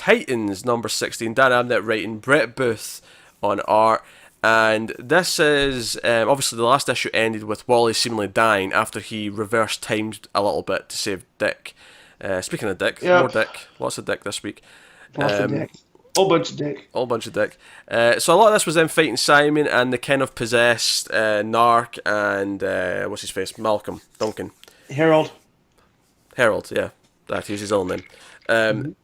Titans number 16. Dan Abnett writing, Brett Booth on art. And this is, obviously the last issue ended with Wally seemingly dying after he reverse timed a little bit to save Dick. Speaking of Dick, Yep. more Dick. Lots of Dick this week. Lots of dick. Whole bunch of dick. Whole bunch of Dick. So a lot of this was them fighting Simon and the kind of possessed Narc and, what's his face? Malcolm. Duncan. Harold, yeah. That is his own name.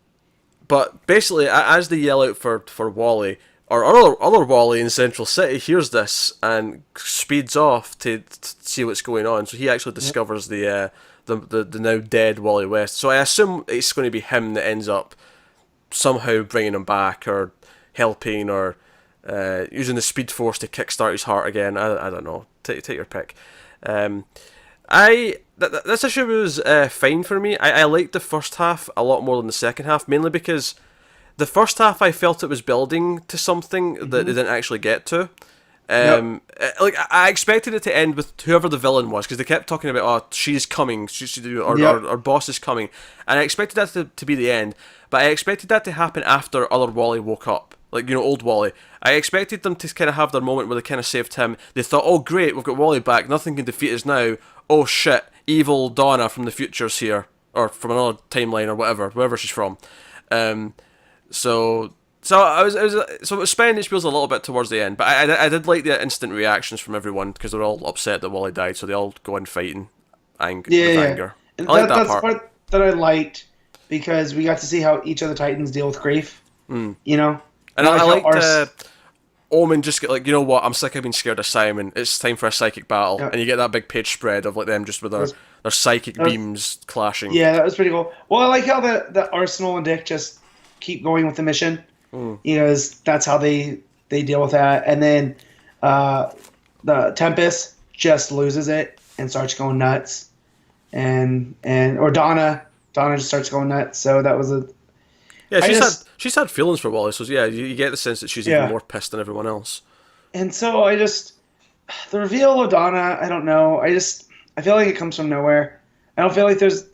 But basically, as they yell out for Wally, or other Wally in Central City hears this and speeds off to see what's going on. So he actually discovers the now dead Wally West. So I assume it's going to be him that ends up somehow bringing him back, or helping, or using the Speed Force to kickstart his heart again. I don't know. Take your pick. This issue was fine for me. I liked the first half a lot more than the second half, mainly because the first half I felt it was building to something that they didn't actually get to. Like I expected it to end with whoever the villain was, because they kept talking about, oh, she's coming, our boss is coming, and I expected that to be the end. But I expected that to happen after other Wally woke up, like, you know, old Wally. I expected them to kind of have their moment where they kind of saved him. They thought, oh great, we've got Wally back, nothing can defeat us now. Oh shit, evil Donna from the future's here, or from another timeline, or wherever she's from. So it was spending its wheels a little bit towards the end, but I did like the instant reactions from everyone, because they're all upset that Wally died, so they all go in fighting with anger. And I like that's that the part that I liked, because we got to see how each of the Titans deal with grief. You know, and I liked Omen just get like, you know what, I'm sick of being scared of Simon. It's time for a psychic battle, and you get that big page spread of like them just with their psychic beams clashing. Yeah, that was pretty cool. Well, I like how the Arsenal and Dick just keep going with the mission. You know, that's how they deal with that. And then the Tempest just loses it and starts going nuts, or Donna just starts going nuts. So that was she's had feelings for Wally. So yeah, you get the sense that she's even more pissed than everyone else. And so the reveal of Donna, I don't know. I feel like it comes from nowhere. I don't feel like there's,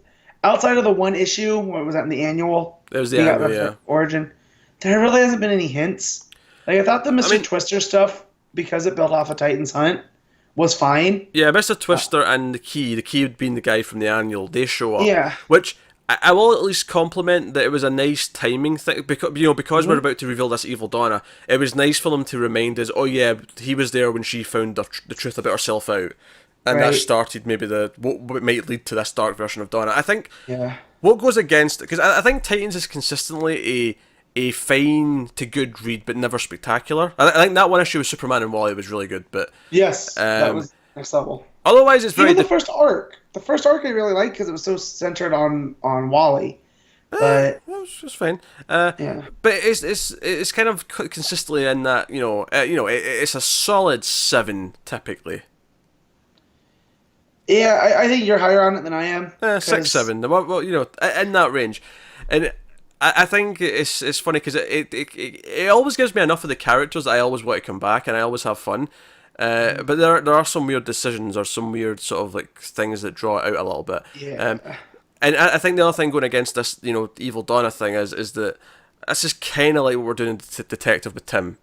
outside of the one issue, what was that in the annual? It was the annual, origin. There really hasn't been any hints. Like, I thought the Mr. Twister stuff, because it built off of Titan's Hunt, was fine. Yeah, Mr. Twister and the key being the guy from the annual, they show up. Yeah. Which I will at least compliment that it was a nice timing thing, because we're about to reveal this evil Donna. It was nice for them to remind us, oh yeah, he was there when she found the truth about herself out, and that started maybe what might lead to this dark version of Donna. I think what goes against it, because I think Titans is consistently a fine to good read, but never spectacular. I think that one issue with Superman and Wally was really good, but yes, that was next level. Otherwise, it's very even the first arc. The first arc I really liked because it was so centered on Wally. But it was just fine. But it's kind of consistently in that it's a solid 7 typically. Yeah, I think you're higher on it than I am. 6, 7. Well, in that range, and I think it's funny because it always gives me enough of the characters that I always want to come back and I always have fun. But there are some weird decisions or some weird sort of like things that draw it out a little bit. Yeah. And I think the other thing going against this, Evil Donna thing is that this is kind of like what we're doing in Detective with Tim.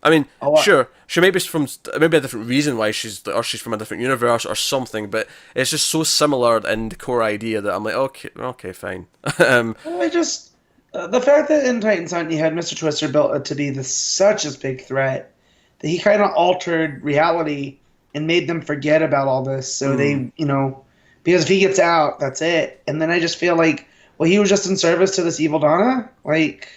I mean, sure, she may be from maybe a different reason why she's from a different universe or something, but it's just so similar in the core idea that I'm like, okay, fine. Well, the fact that in Titan's Hunt you had Mr. Twister built to be such a big threat that he kind of altered reality and made them forget about all this. So they, because if he gets out, that's it. And then I just feel like, well, he was just in service to this evil Donna, like.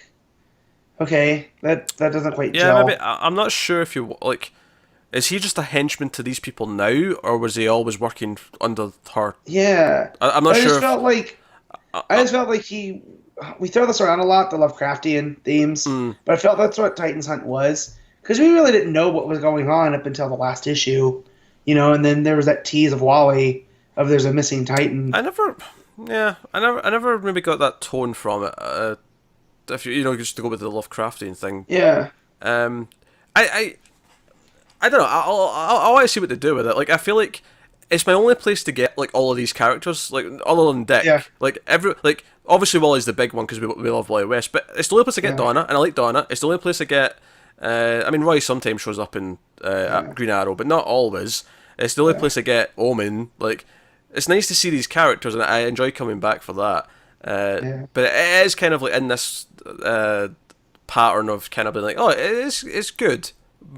Okay, that doesn't quite gel. Maybe I'm not sure if is he just a henchman to these people now, or was he always working under her? Yeah, I'm not sure. I just felt like we throw this around a lot, the Lovecraftian themes, but I felt that's what Titan's Hunt was, because we really didn't know what was going on up until the last issue, and then there was that tease of Wally of there's a missing Titan. I never maybe got that tone from it. If just to go with the Lovecraftian thing. Yeah. I don't know. I want to see what they do with it. Like, I feel like it's my only place to get like all of these characters, like other than Dick. Yeah. Like obviously Wally's the big one because we love Wally West, but it's the only place I get Donna, and I like Donna. It's the only place I get. I mean, Roy sometimes shows up in Green Arrow, but not always. It's the only place I get Omen. Like, it's nice to see these characters, and I enjoy coming back for that. But it is kind of like in this pattern of kind of being like, oh, it's good,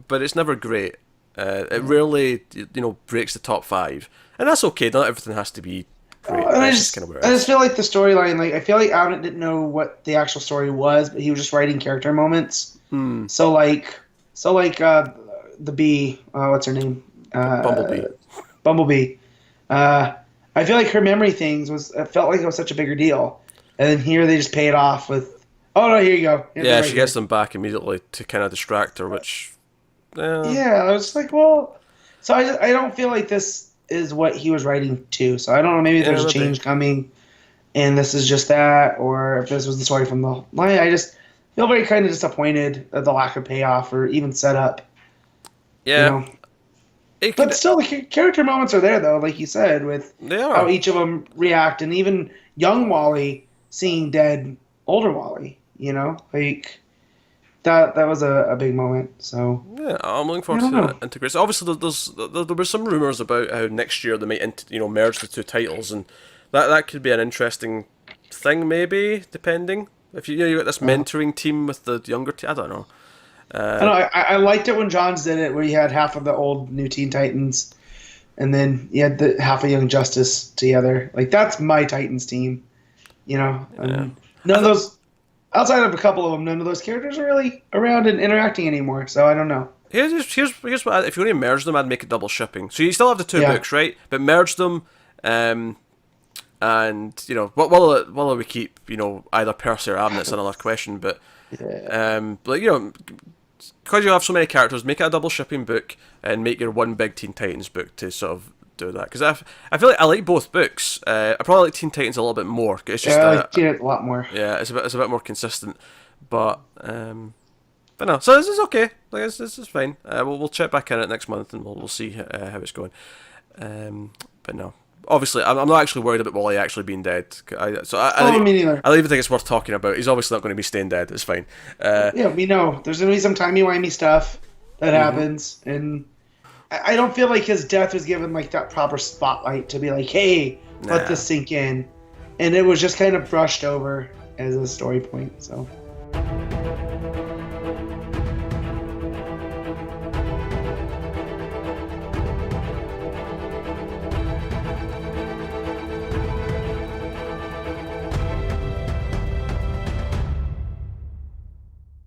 but it's never great. It rarely, breaks the top 5, and that's okay. Not everything has to be great. And I just feel like the storyline, like I feel like Abnett didn't know what the actual story was, but he was just writing character moments. So like the bee, what's her name? Bumblebee. Bumblebee. I feel like her memory things it felt like it was such a bigger deal, and then here they just pay it off with, oh no, here you go. Yeah, she gets them back immediately to kind of distract her, which. Yeah, I was like, well, so I don't feel like this is what he was writing to. So I don't know, maybe there's a change coming, and this is just that, or if this was the story from the line. I just feel very kind of disappointed at the lack of payoff or even setup. Yeah. But still, the character moments are there, though, like you said, with how each of them react, and even young Wally seeing dead older Wally, like that was a big moment. So yeah, I'm looking forward to that integration. Obviously, there were some rumors about how next year they might merge the two titles, and that could be an interesting thing, maybe, depending if you got this mentoring team with the younger team. I don't know. I liked it when Johns did it, where you had half of the old New Teen Titans, and then you had the half of Young Justice together. Like, that's my Titans team, And none of those, outside of a couple of them, none of those characters are really around and interacting anymore. So I don't know. Here's what if you only merge them, I'd make it double shipping. So you still have the two books, right? But merge them, and whether we keep either Percy or Abnett's another question, but because you have so many characters, make it a double shipping book and make your one big Teen Titans book to sort of do that. Because I feel like I like both books. I probably like Teen Titans a little bit more. It's just I like it a lot more. Yeah, it's a bit more consistent. But no, so this is okay. Like this is fine. We'll check back in it next month and we'll see how it's going. But no. Obviously, I'm not actually worried about Wally actually being dead. Me neither. I don't even think it's worth talking about. He's obviously not going to be staying dead. It's fine. We know. There's going to be some timey-wimey stuff that happens, and I don't feel like his death was given like that proper spotlight to be like, hey, let this sink in. And it was just kind of brushed over as a story point, so...